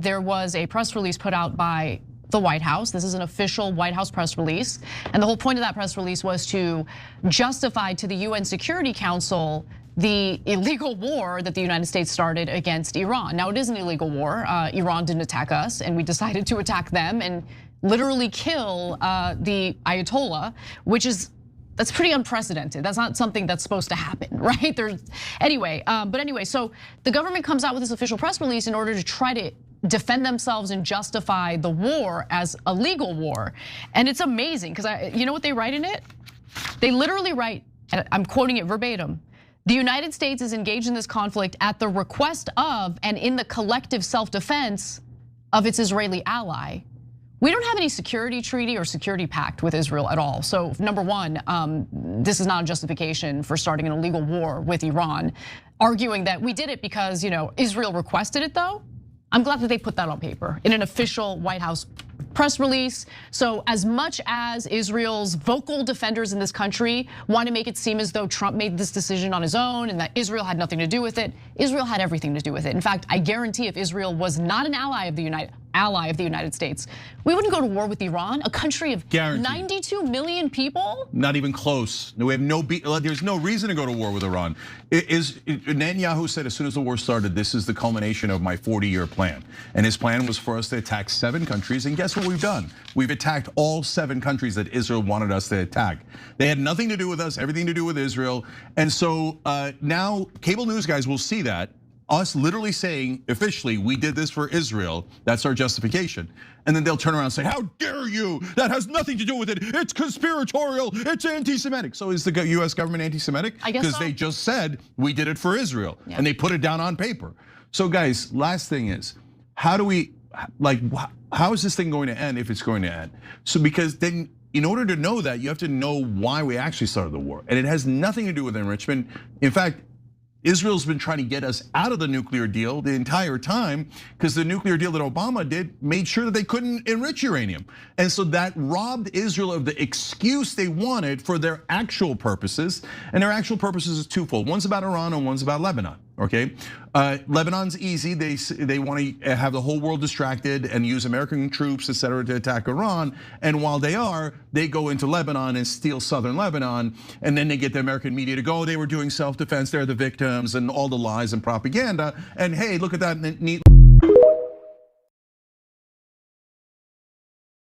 there was a press release put out by the White House. This is an official White House press release. And the whole point of that press release was to justify to the UN Security Council the illegal war that the United States started against Iran. Now, it is an illegal war. Iran didn't attack us, and we decided to attack them and literally kill the Ayatollah, that's pretty unprecedented. That's not something that's supposed to happen, right? Anyway, so the government comes out with this official press release in order to try to defend themselves and justify the war as a legal war. And it's amazing, because you know what they write in it? They literally write, and I'm quoting it verbatim, "The United States is engaged in this conflict at the request of and in the collective self-defense of its Israeli ally." We don't have any security treaty or security pact with Israel at all. So number one, this is not a justification for starting an illegal war with Iran. Arguing that we did it because Israel requested it though, I'm glad that they put that on paper in an official White House press release. So as much as Israel's vocal defenders in this country want to make it seem as though Trump made this decision on his own and that Israel had nothing to do with it, Israel had everything to do with it. In fact, I guarantee if Israel was not an ally of the United States, we wouldn't go to war with Iran, a country of 92 million people. Not even close. We have there's no reason to go to war with Iran. Netanyahu said as soon as the war started, this is the culmination of my 40-year plan. And his plan was for us to attack 7 countries. And guess what we've done? We've attacked all 7 countries that Israel wanted us to attack. They had nothing to do with us, everything to do with Israel. And so now cable news guys will see that. Us literally saying officially, we did this for Israel, that's our justification. And then they'll turn around and say, how dare you? That has nothing to do with it. It's conspiratorial, it's anti-Semitic. So is the US government anti-Semitic? I guess so. Because they just said, we did it for Israel. Yeah. And they put it down on paper. So guys, last thing is, how is this thing going to end if it's going to end? So because then, in order to know that, you have to know why we actually started the war. And it has nothing to do with enrichment. In fact, Israel's been trying to get us out of the nuclear deal the entire time because the nuclear deal that Obama did made sure that they couldn't enrich uranium. And so that robbed Israel of the excuse they wanted for their actual purposes. And their actual purposes is twofold. One's about Iran and one's about Lebanon, okay? Lebanon's easy. They want to have the whole world distracted and use American troops, et cetera, to attack Iran. And while they go into Lebanon and steal southern Lebanon. And then they get the American media to go, they were doing self-defense, they're the victims, and all the lies and propaganda. And hey, look at that neat